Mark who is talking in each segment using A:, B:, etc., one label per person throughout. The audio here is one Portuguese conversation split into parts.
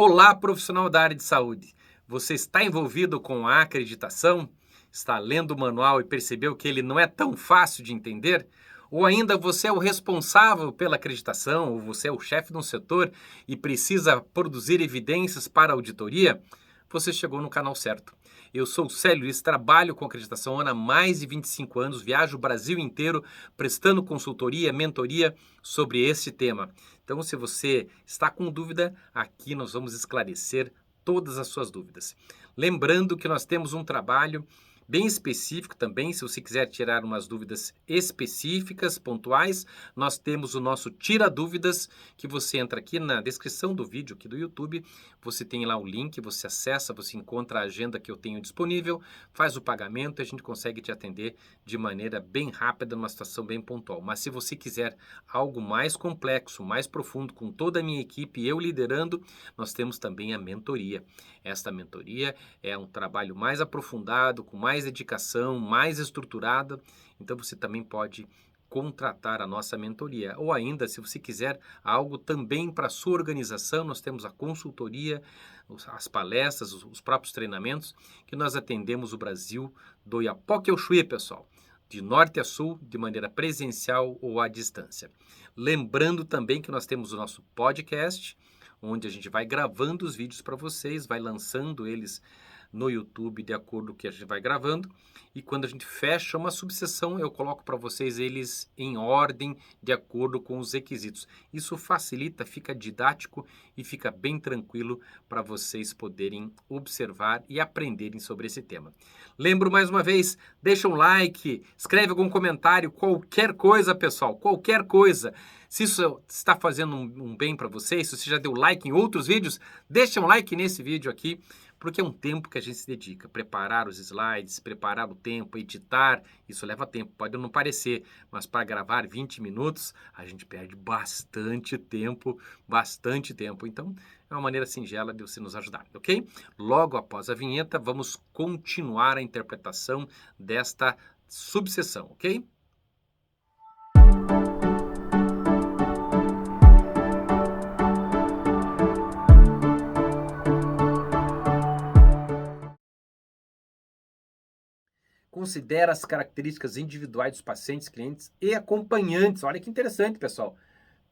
A: Olá, profissional da área de saúde. Você está envolvido com a acreditação? Está lendo o manual e percebeu que ele não é tão fácil de entender? Ou ainda você é o responsável pela acreditação, ou você é o chefe de um setor e precisa produzir evidências para a auditoria? Você chegou no canal certo. Eu sou o Célio Luiz, trabalho com acreditação há mais de 25 anos, viajo o Brasil inteiro prestando consultoria, mentoria sobre esse tema. Então, se você está com dúvida, aqui nós vamos esclarecer todas as suas dúvidas. Lembrando que nós temos um trabalho bem específico também, se você quiser tirar umas dúvidas específicas, pontuais, nós temos o nosso Tira Dúvidas, que você entra aqui na descrição do vídeo aqui do YouTube, você tem lá o link, você acessa, você encontra a agenda que eu tenho disponível, faz o pagamento e a gente consegue te atender de maneira bem rápida, numa situação bem pontual. Mas se você quiser algo mais complexo, mais profundo, com toda a minha equipe, eu liderando, nós temos também a mentoria. Esta mentoria é um trabalho mais aprofundado, com mais dedicação, mais estruturada, então você também pode contratar a nossa mentoria. Ou ainda, se você quiser algo também para a sua organização, nós temos a consultoria, as palestras, os próprios treinamentos, que nós atendemos o Brasil do Iapoque ao Chuí, pessoal, de norte a sul, de maneira presencial ou à distância. Lembrando também que nós temos o nosso podcast, onde a gente vai gravando os vídeos para vocês, vai lançando eles no YouTube de acordo com o que a gente vai gravando, e quando a gente fecha uma subseção, eu coloco para vocês eles em ordem de acordo com os requisitos. Isso facilita, fica didático e fica bem tranquilo para vocês poderem observar e aprenderem sobre esse tema. Lembro mais uma vez, deixa um like, escreve algum comentário, qualquer coisa, pessoal, qualquer coisa. Se isso está fazendo um bem para vocês, se você já deu like em outros vídeos, deixa um like nesse vídeo aqui, porque é um tempo que a gente se dedica. Preparar os slides, preparar o tempo, editar, isso leva tempo, pode não parecer, mas para gravar 20 minutos, a gente perde bastante tempo, bastante tempo. Então, é uma maneira singela de você nos ajudar, ok? Logo após a vinheta, vamos continuar a interpretação desta subseção, ok? Considera as características individuais dos pacientes, clientes e acompanhantes. Olha que interessante, pessoal.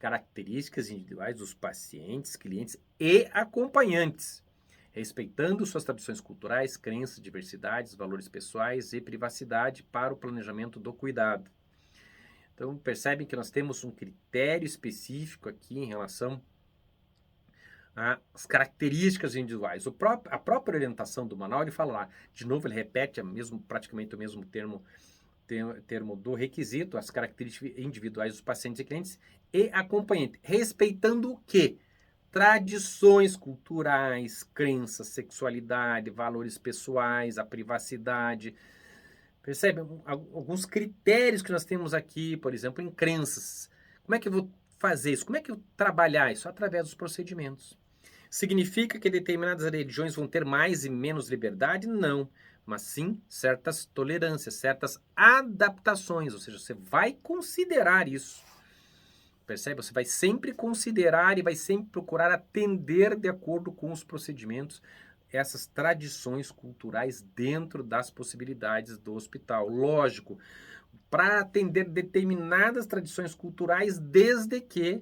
A: Características individuais dos pacientes, clientes e acompanhantes, respeitando suas tradições culturais, crenças, diversidades, valores pessoais e privacidade para o planejamento do cuidado. Então, percebem que nós temos um critério específico aqui em relação as características individuais. A própria orientação do manual, ele fala lá, de novo, ele repete praticamente o mesmo termo do requisito, as características individuais dos pacientes e clientes e acompanhante, respeitando o quê? Tradições culturais, crenças, sexualidade, valores pessoais, a privacidade. Percebe? Alguns critérios que nós temos aqui, por exemplo, em crenças. Como é que eu vou fazer isso? Como é que eu vou trabalhar isso? Através dos procedimentos. Significa que determinadas religiões vão ter mais e menos liberdade? Não. Mas sim certas tolerâncias, certas adaptações. Ou seja, você vai considerar isso. Percebe? Você vai sempre considerar e vai sempre procurar atender de acordo com os procedimentos essas tradições culturais dentro das possibilidades do hospital. Lógico, para atender determinadas tradições culturais, desde que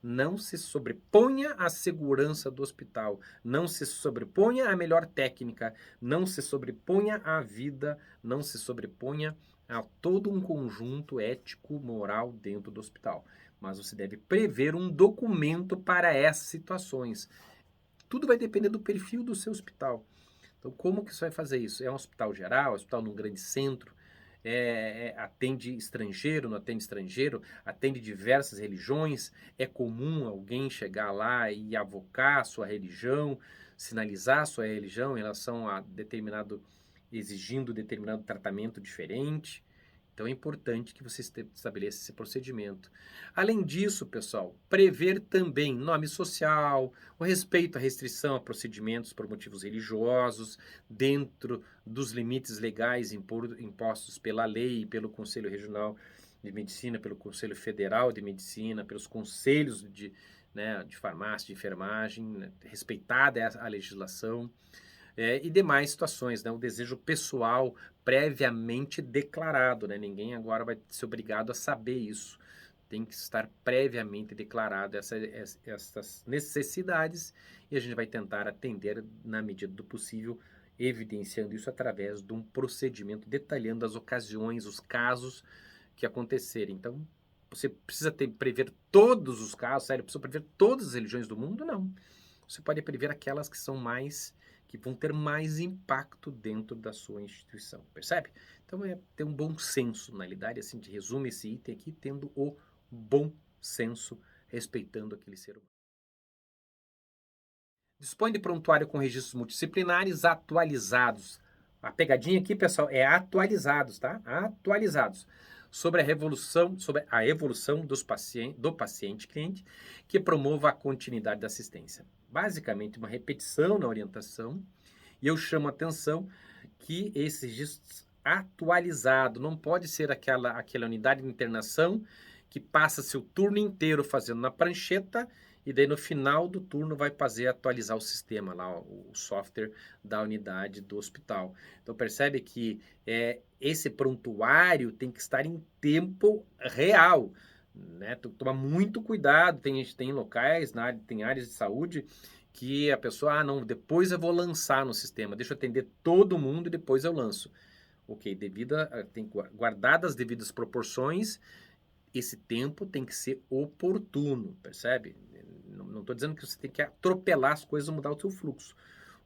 A: não se sobreponha à segurança do hospital, não se sobreponha à melhor técnica, não se sobreponha à vida, não se sobreponha a todo um conjunto ético, moral dentro do hospital. Mas você deve prever um documento para essas situações. Tudo vai depender do perfil do seu hospital. Então, como que você vai fazer isso? É um hospital geral, hospital num grande centro? Atende estrangeiro, não atende estrangeiro, atende diversas religiões, é comum alguém chegar lá e avocar a sua religião, sinalizar a sua religião em relação a exigindo determinado tratamento diferente. Então é importante que você estabeleça esse procedimento. Além disso, pessoal, prever também nome social, o respeito à restrição a procedimentos por motivos religiosos, dentro dos limites legais impostos pela lei e pelo Conselho Regional de Medicina, pelo Conselho Federal de Medicina, pelos conselhos né, de farmácia, de enfermagem, né, respeitada a legislação, e demais situações, né, o desejo pessoal previamente declarado, né, ninguém agora vai ser obrigado a saber isso, tem que estar previamente declarado essas necessidades e a gente vai tentar atender na medida do possível, evidenciando isso através de um procedimento detalhando as ocasiões, os casos que acontecerem. Então, você precisa prever todos os casos, sério, precisa prever todas as religiões do mundo? Não. Você pode prever aquelas que são mais, que vão ter mais impacto dentro da sua instituição, percebe? Então é ter um bom senso, na realidade, assim, de resumo esse item aqui, tendo o bom senso, respeitando aquele ser humano. Dispõe de prontuário com registros multidisciplinares atualizados. A pegadinha aqui, pessoal, é atualizados, tá? Atualizados. Sobre a evolução do paciente cliente, que promova a continuidade da assistência. Basicamente, uma repetição na orientação, e eu chamo a atenção que esse registro atualizado não pode ser aquela unidade de internação que passa-se o turno inteiro fazendo na prancheta e daí no final do turno vai fazer atualizar o sistema lá, o software da unidade do hospital. Então percebe que esse prontuário tem que estar em tempo real, né? Toma muito cuidado, tem locais, tem áreas de saúde que a pessoa, não, depois eu vou lançar no sistema, deixa eu atender todo mundo e depois eu lanço. Ok, tem guardadas as devidas proporções, esse tempo tem que ser oportuno, percebe? Não estou dizendo que você tem que atropelar as coisas e mudar o seu fluxo.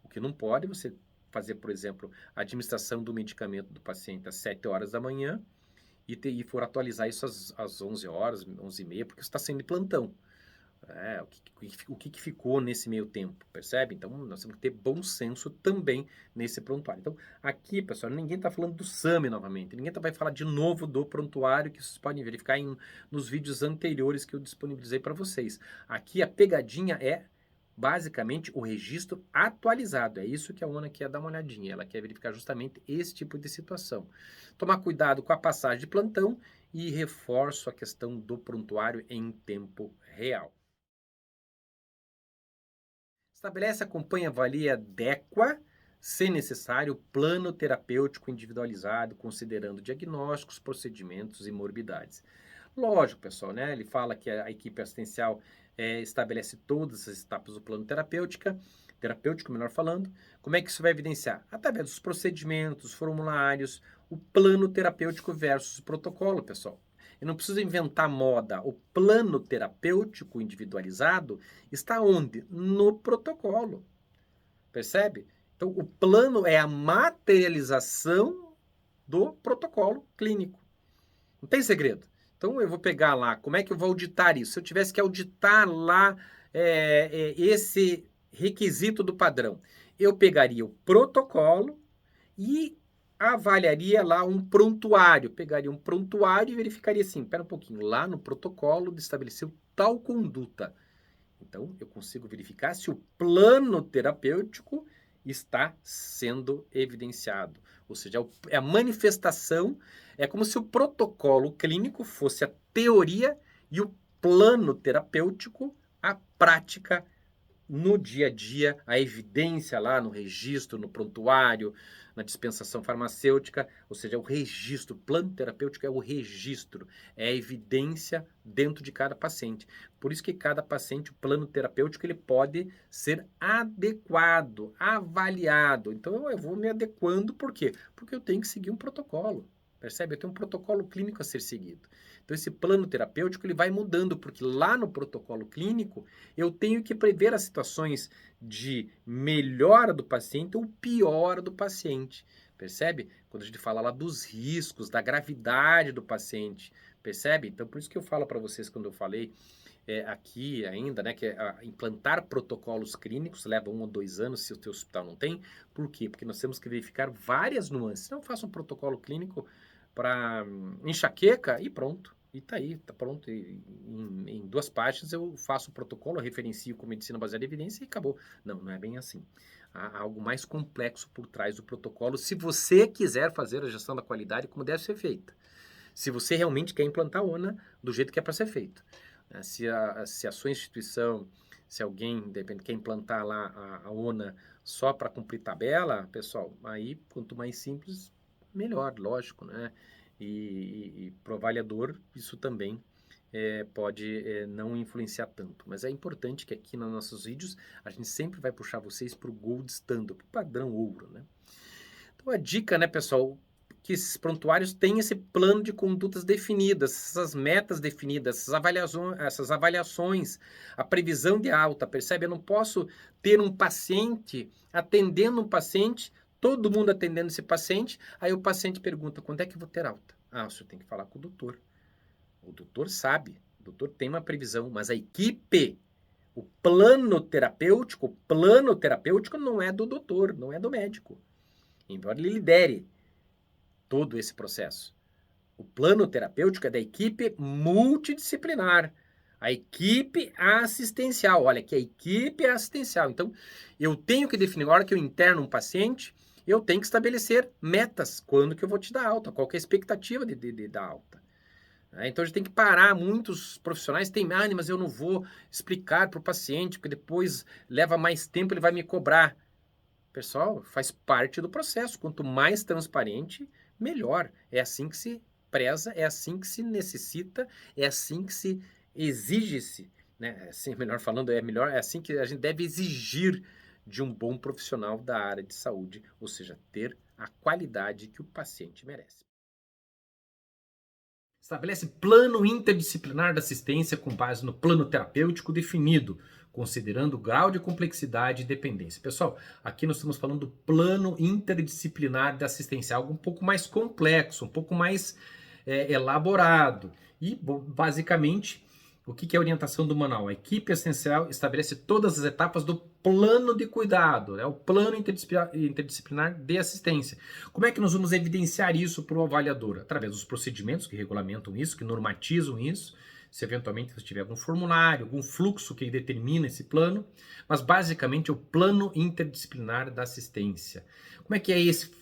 A: O que não pode é você fazer, por exemplo, a administração do medicamento do paciente às 7 horas da manhã e for atualizar isso às 11 horas, 11h30, porque você está sendo de plantão. O que ficou nesse meio tempo, percebe? Então, nós temos que ter bom senso também nesse prontuário. Então, aqui, pessoal, ninguém está falando do SAMI novamente, ninguém vai falar de novo do prontuário, que vocês podem verificar nos vídeos anteriores que eu disponibilizei para vocês. Aqui, a pegadinha é, basicamente, o registro atualizado. É isso que a ONA quer dar uma olhadinha, ela quer verificar justamente esse tipo de situação. Tomar cuidado com a passagem de plantão e reforço a questão do prontuário em tempo real. Estabelece, acompanha, avalia, adequa, se necessário, plano terapêutico individualizado, considerando diagnósticos, procedimentos e morbidades. Lógico, pessoal, né? Ele fala que a equipe assistencial estabelece todas as etapas do plano terapêutico, melhor falando. Como é que isso vai evidenciar? Através dos procedimentos, formulários, o plano terapêutico versus o protocolo, pessoal. Eu não preciso inventar moda. O plano terapêutico individualizado está onde? No protocolo. Percebe? Então, o plano é a materialização do protocolo clínico. Não tem segredo. Então, eu vou pegar lá, como é que eu vou auditar isso? Se eu tivesse que auditar lá esse requisito do padrão, eu pegaria o protocolo e avaliaria lá um prontuário, pegaria um prontuário e verificaria assim, espera um pouquinho, lá no protocolo estabeleceu tal conduta. Então, eu consigo verificar se o plano terapêutico está sendo evidenciado. Ou seja, é a manifestação, é como se o protocolo clínico fosse a teoria e o plano terapêutico a prática no dia a dia, a evidência lá no registro, no prontuário, na dispensação farmacêutica, ou seja, o registro, o plano terapêutico é o registro, é a evidência dentro de cada paciente. Por isso que cada paciente, o plano terapêutico, ele pode ser adequado, avaliado. Então eu vou me adequando, por quê? Porque eu tenho que seguir um protocolo. Percebe? Eu tenho um protocolo clínico a ser seguido. Então, esse plano terapêutico ele vai mudando, porque lá no protocolo clínico eu tenho que prever as situações de melhora do paciente ou piora do paciente. Percebe? Quando a gente fala lá dos riscos, da gravidade do paciente. Percebe? Então, por isso que eu falo para vocês, quando eu falei aqui ainda, né, que implantar protocolos clínicos leva 1 ou 2 anos se o teu hospital não tem. Por quê? Porque nós temos que verificar várias nuances. Não faça um protocolo clínico para enxaqueca e pronto. E tá aí, tá pronto. Em 2 páginas eu faço o protocolo, eu referencio com medicina baseada em evidência e acabou. Não, não é bem assim. Há algo mais complexo por trás do protocolo, se você quiser fazer a gestão da qualidade como deve ser feita. Se você realmente quer implantar a ONA do jeito que é para ser feito. Se a sua instituição, se alguém, depende, quer implantar lá a ONA só para cumprir tabela, pessoal, aí quanto mais simples, melhor, lógico, né? E para o avaliador, isso também pode não influenciar tanto. Mas é importante que aqui nos nossos vídeos a gente sempre vai puxar vocês para o Gold Standard, para o padrão ouro, né? Então a dica, né, pessoal, que esses prontuários têm esse plano de condutas definidas, essas metas definidas, essas avaliações, a previsão de alta, percebe? Eu não posso ter um paciente atendendo um paciente, todo mundo atendendo esse paciente, aí o paciente pergunta, quando é que eu vou ter alta? Ah, o senhor tem que falar com o doutor. O doutor sabe, o doutor tem uma previsão, mas a equipe, o plano terapêutico não é do doutor, não é do médico. Embora ele lidere todo esse processo. O plano terapêutico é da equipe multidisciplinar, a equipe assistencial. Olha que a equipe é assistencial. Então, eu tenho que definir, na hora que eu interno um paciente, eu tenho que estabelecer metas. Quando que eu vou te dar alta? Qual que é a expectativa de dar alta? Então, a gente tem que parar. Muitos profissionais têm, mas eu não vou explicar para o paciente, porque depois leva mais tempo, ele vai me cobrar. Pessoal, faz parte do processo. Quanto mais transparente, melhor. É assim que se preza, é assim que se necessita, é assim que se exige-se, né? Assim, melhor falando, é assim que a gente deve exigir de um bom profissional da área de saúde, ou seja, ter a qualidade que o paciente merece. Estabelece plano interdisciplinar da assistência com base no plano terapêutico definido, considerando o grau de complexidade e dependência. Pessoal, aqui nós estamos falando do plano interdisciplinar da assistência, algo um pouco mais complexo, um pouco mais elaborado. E, basicamente, o que é a orientação do manual? A equipe assistencial estabelece todas as etapas do plano de cuidado, né? O plano interdisciplinar de assistência. Como é que nós vamos evidenciar isso para o avaliador? Através dos procedimentos que regulamentam isso, que normatizam isso, se eventualmente você tiver algum formulário, algum fluxo que determina esse plano, mas basicamente é o plano interdisciplinar da assistência. Como é que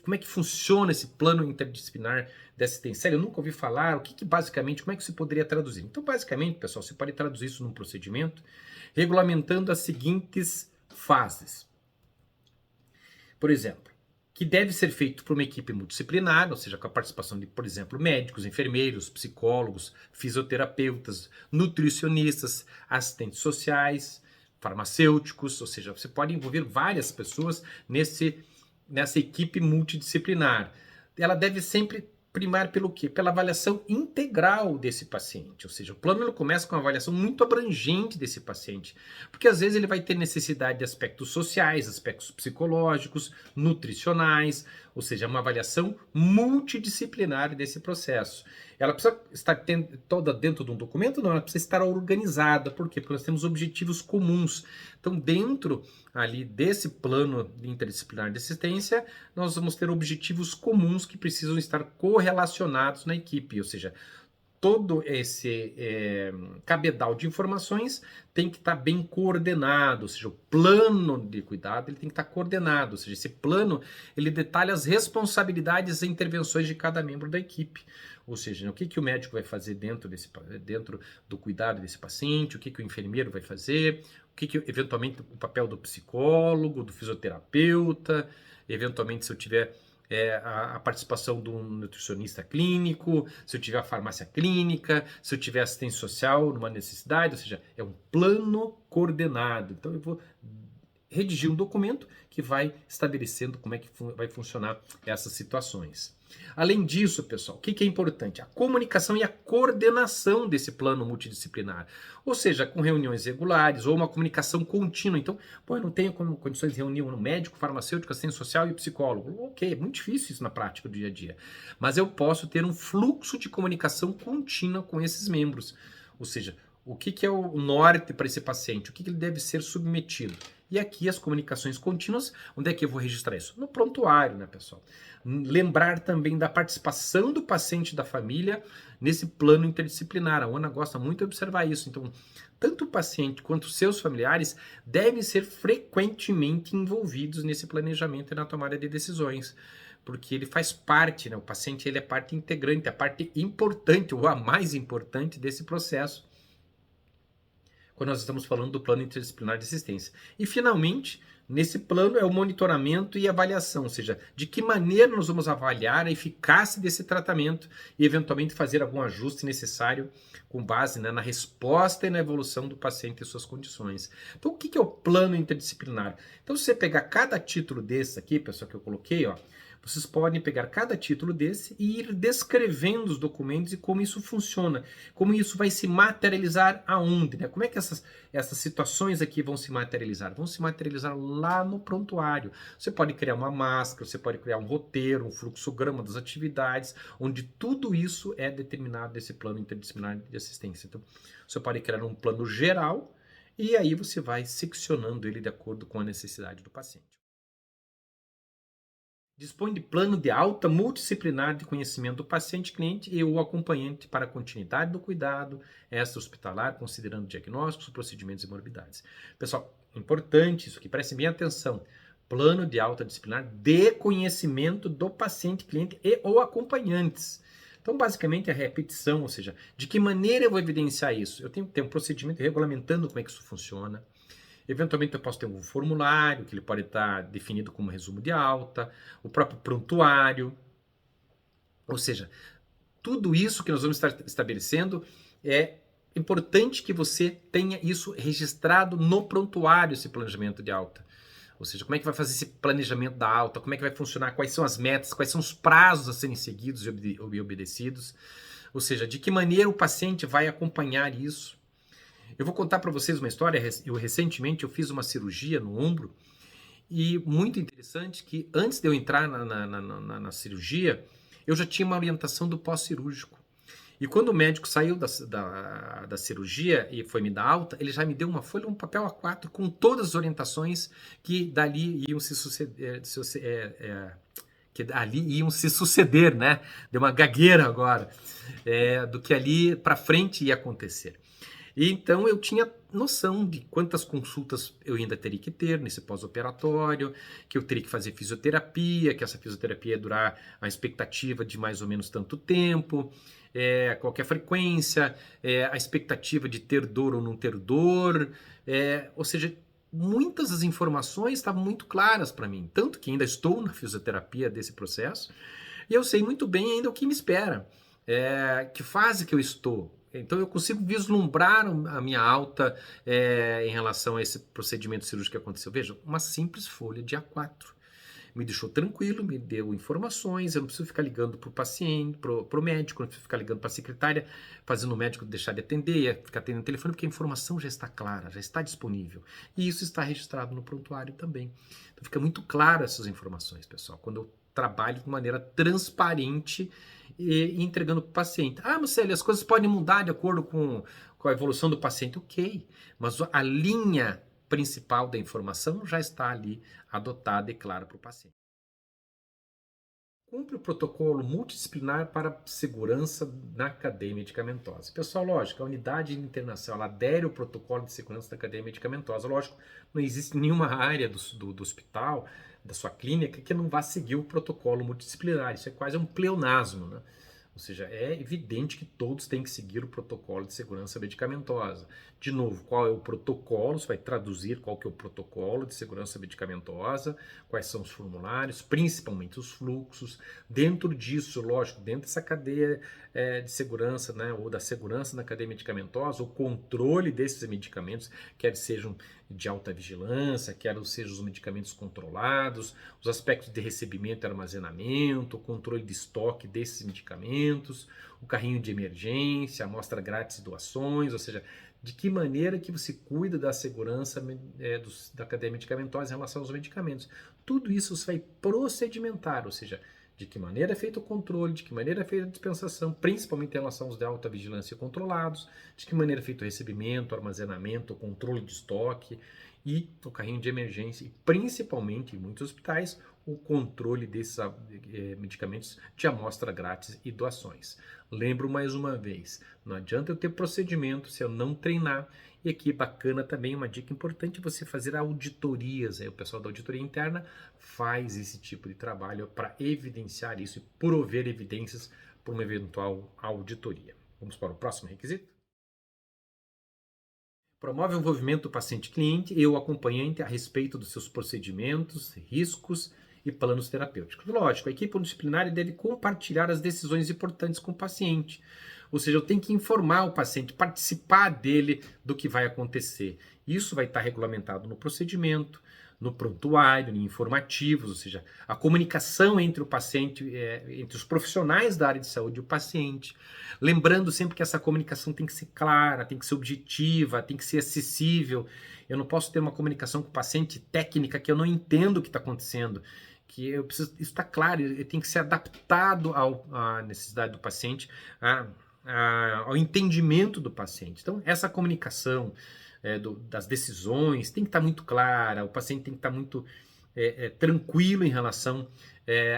A: como é que funciona esse plano interdisciplinar da assistência? Eu nunca ouvi falar, basicamente, como é que você poderia traduzir? Então, basicamente, pessoal, você pode traduzir isso num procedimento regulamentando as seguintes fases. Por exemplo, que deve ser feito por uma equipe multidisciplinar, ou seja, com a participação de, por exemplo, médicos, enfermeiros, psicólogos, fisioterapeutas, nutricionistas, assistentes sociais, farmacêuticos, ou seja, você pode envolver várias pessoas nessa equipe multidisciplinar. Ela deve sempre primar pelo quê? Pela avaliação integral desse paciente, ou seja, o plano ele começa com uma avaliação muito abrangente desse paciente, porque às vezes ele vai ter necessidade de aspectos sociais, aspectos psicológicos, nutricionais, ou seja, uma avaliação multidisciplinar desse processo. Ela precisa estar toda dentro de um documento? Não, ela precisa estar organizada. Por quê? Porque nós temos objetivos comuns. Então, dentro ali desse plano interdisciplinar de assistência, nós vamos ter objetivos comuns que precisam estar correlacionados na equipe, ou seja, todo esse cabedal de informações tem que estar bem coordenado, ou seja, o plano de cuidado ele tem que estar coordenado, ou seja, esse plano ele detalha as responsabilidades e intervenções de cada membro da equipe, ou seja, o que o médico vai fazer dentro do cuidado desse paciente, o que o enfermeiro vai fazer, eventualmente o papel do psicólogo, do fisioterapeuta, eventualmente se eu tiver a participação de um nutricionista clínico, se eu tiver a farmácia clínica, se eu tiver assistência social numa necessidade, ou seja, é um plano coordenado. Então eu vou redigir um documento que vai estabelecendo como é que vai funcionar essas situações. Além disso, pessoal, o que é importante? A comunicação e a coordenação desse plano multidisciplinar. Ou seja, com reuniões regulares ou uma comunicação contínua. Então, eu não tenho condições de reunir um médico, farmacêutico, assistente social e psicólogo. Ok, é muito difícil isso na prática do dia a dia. Mas eu posso ter um fluxo de comunicação contínua com esses membros. Ou seja, o que é o norte para esse paciente? O que ele deve ser submetido? E aqui as comunicações contínuas, onde é que eu vou registrar isso? No prontuário, né, pessoal? Lembrar também da participação do paciente e da família nesse plano interdisciplinar. A ONA gosta muito de observar isso. Então, tanto o paciente quanto os seus familiares devem ser frequentemente envolvidos nesse planejamento e na tomada de decisões. Porque ele faz parte, né? O paciente ele é parte integrante, a parte importante ou a mais importante desse processo. quando nós estamos falando do plano interdisciplinar de assistência. E, finalmente, nesse plano é o monitoramento e avaliação, ou seja, de que maneira nós vamos avaliar a eficácia desse tratamento e, eventualmente, fazer algum ajuste necessário com base, né, na resposta e na evolução do paciente e suas condições. Então, o que é o plano interdisciplinar? Então, se você pegar cada título desse aqui, pessoal, que eu coloquei, ó, vocês podem pegar cada título desse e ir descrevendo os documentos e como isso funciona, como isso vai se materializar aonde, né? Como é que essas situações aqui vão se materializar? Vão se materializar lá no prontuário. Você pode criar uma máscara, você pode criar um roteiro, um fluxograma das atividades, onde tudo isso é determinado nesse plano interdisciplinar de assistência. Então, você pode criar um plano geral e aí você vai seccionando ele de acordo com a necessidade do paciente. Dispõe de plano de alta multidisciplinar de conhecimento do paciente, cliente e o acompanhante para a continuidade do cuidado extra-hospitalar, considerando diagnósticos, procedimentos e morbidades. Pessoal, importante isso aqui, prestem bem atenção. Plano de alta disciplinar de conhecimento do paciente, cliente e ou acompanhantes. Então, basicamente, a repetição, ou seja, de que maneira eu vou evidenciar isso? Eu tenho que ter um procedimento regulamentando como é que isso funciona. Eventualmente eu posso ter um formulário, que ele pode estar definido como resumo de alta, o próprio prontuário. Ou seja, tudo isso que nós vamos estar estabelecendo é importante que você tenha isso registrado no prontuário, esse planejamento de alta. Ou seja, como é que vai fazer esse planejamento da alta, como é que vai funcionar, quais são as metas, quais são os prazos a serem seguidos e obedecidos. Ou seja, de que maneira o paciente vai acompanhar isso. Eu vou contar para vocês uma história. Recentemente eu fiz uma cirurgia no ombro e muito interessante que antes de eu entrar na cirurgia, eu já tinha uma orientação do pós-cirúrgico. E quando o médico saiu da cirurgia e foi me dar alta, ele já me deu uma folha, um papel A4 com todas as orientações que dali iam se suceder, né? Deu uma gagueira agora, do que ali para frente ia acontecer. E então eu tinha noção de quantas consultas eu ainda teria que ter nesse pós-operatório, que eu teria que fazer fisioterapia, que essa fisioterapia ia durar a expectativa de mais ou menos tanto tempo, qualquer frequência, a expectativa de ter dor ou não ter dor, ou seja, muitas das informações estavam muito claras para mim, tanto que ainda estou na fisioterapia desse processo, e eu sei muito bem ainda o que me espera, que fase que eu estou. Então eu consigo vislumbrar a minha alta em relação a esse procedimento cirúrgico que aconteceu. Veja, uma simples folha de A4. Me deixou tranquilo, me deu informações, eu não preciso ficar ligando para o paciente, para o médico, não preciso ficar ligando para a secretária, fazendo o médico deixar de atender, ficar atendendo o telefone, porque a informação já está clara, já está disponível. E isso está registrado no prontuário também. Então fica muito claro essas informações, pessoal, quando eu trabalho de maneira transparente e entregando para o paciente. Ah, Marcelo, as coisas podem mudar de acordo com a evolução do paciente. Ok, mas a linha principal da informação já está ali adotada e clara para o paciente. Cumpre o protocolo multidisciplinar para segurança na cadeia medicamentosa. Pessoal, lógico, a unidade de internação ela adere ao protocolo de segurança da cadeia medicamentosa. Lógico, não existe nenhuma área do hospital, da sua clínica, que não vá seguir o protocolo multidisciplinar. Isso é quase um pleonasmo, né? Ou seja, é evidente que todos têm que seguir o protocolo de segurança medicamentosa. De novo, qual é o protocolo? Você vai traduzir qual que é o protocolo de segurança medicamentosa, quais são os formulários, principalmente os fluxos. Dentro disso, lógico, dentro dessa cadeia de segurança, né, ou da segurança na cadeia medicamentosa, o controle desses medicamentos, quer sejam de alta vigilância, quer sejam os medicamentos controlados, os aspectos de recebimento e armazenamento, o controle de estoque desses medicamentos, o carrinho de emergência, a amostra grátis e doações, ou seja, de que maneira que você cuida da segurança da cadeia medicamentosa em relação aos medicamentos. Tudo isso você vai procedimentar, ou seja, de que maneira é feito o controle, de que maneira é feita a dispensação, principalmente em relação aos de alta vigilância controlados, de que maneira é feito o recebimento, o armazenamento, o controle de estoque e o carrinho de emergência e principalmente em muitos hospitais o controle desses medicamentos de amostra grátis e doações. Lembro mais uma vez, não adianta eu ter procedimento se eu não treinar. E aqui bacana também, uma dica importante, você fazer auditorias. Aí o pessoal da auditoria interna faz esse tipo de trabalho para evidenciar isso e prover evidências para uma eventual auditoria. Vamos para o próximo requisito? Promove o envolvimento do paciente-cliente e o acompanhante a respeito dos seus procedimentos, riscos e planos terapêuticos. Lógico, a equipe multidisciplinar deve compartilhar as decisões importantes com o paciente. Ou seja, eu tenho que informar o paciente, participar dele do que vai acontecer. Isso vai estar regulamentado no procedimento, no prontuário, em informativos, ou seja, a comunicação entre o paciente, entre os profissionais da área de saúde e o paciente. Lembrando sempre que essa comunicação tem que ser clara, tem que ser objetiva, tem que ser acessível. Eu não posso ter uma comunicação com o paciente técnica que eu não entendo o que está acontecendo. Que eu preciso, isso está claro, ele tem que ser adaptado à necessidade do paciente, ao entendimento do paciente. Então, essa comunicação das decisões tem que estar muito clara, o paciente tem que estar muito tranquilo em relação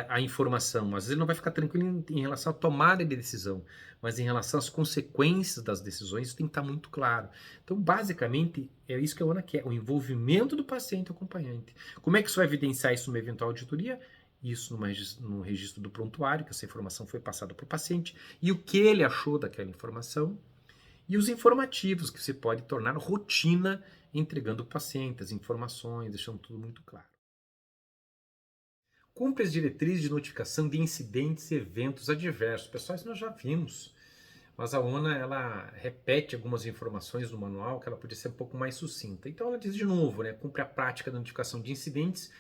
A: à informação. Às vezes ele não vai ficar tranquilo em relação à tomada de decisão, mas em relação às consequências das decisões, isso tem que estar muito claro. Então, basicamente, é isso que a ONA quer, o envolvimento do paciente e acompanhante. Como é que isso vai evidenciar isso numa eventual auditoria? Isso no registro do prontuário, que essa informação foi passada para o paciente, e o que ele achou daquela informação, e os informativos, que você pode tornar rotina, entregando ao paciente as informações, deixando tudo muito claro. Cumpre as diretrizes de notificação de incidentes e eventos adversos. Pessoal, isso nós já vimos, mas a ONA ela repete algumas informações no manual que ela podia ser um pouco mais sucinta. Então ela diz de novo, né, cumpre a prática da notificação de incidentes,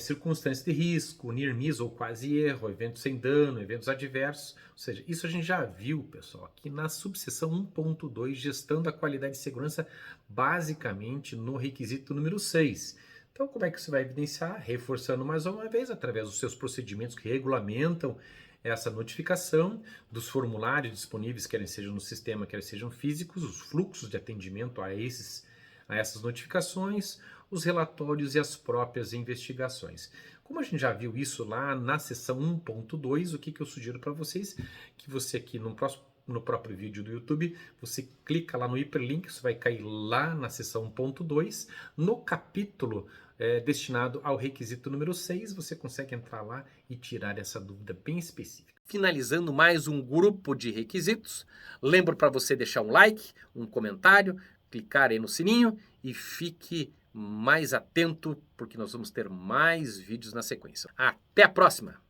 A: circunstâncias de risco, near miss ou quase erro, eventos sem dano, eventos adversos. Ou seja, isso a gente já viu, pessoal, aqui na subseção 1.2, gestão da qualidade e segurança, basicamente no requisito número 6. Então, como é que você vai evidenciar? Reforçando mais uma vez, através dos seus procedimentos que regulamentam essa notificação, dos formulários disponíveis, quer sejam no sistema, quer sejam físicos, os fluxos de atendimento a essas notificações, os relatórios e as próprias investigações. Como a gente já viu isso lá na seção 1.2, o que eu sugiro para vocês? Que você aqui no próprio vídeo do YouTube, você clica lá no hiperlink, você vai cair lá na seção 1.2, no capítulo destinado ao requisito número 6, você consegue entrar lá e tirar essa dúvida bem específica. Finalizando mais um grupo de requisitos, lembro para você deixar um like, um comentário, clicar aí no sininho e fique mais atento, porque nós vamos ter mais vídeos na sequência. Até a próxima!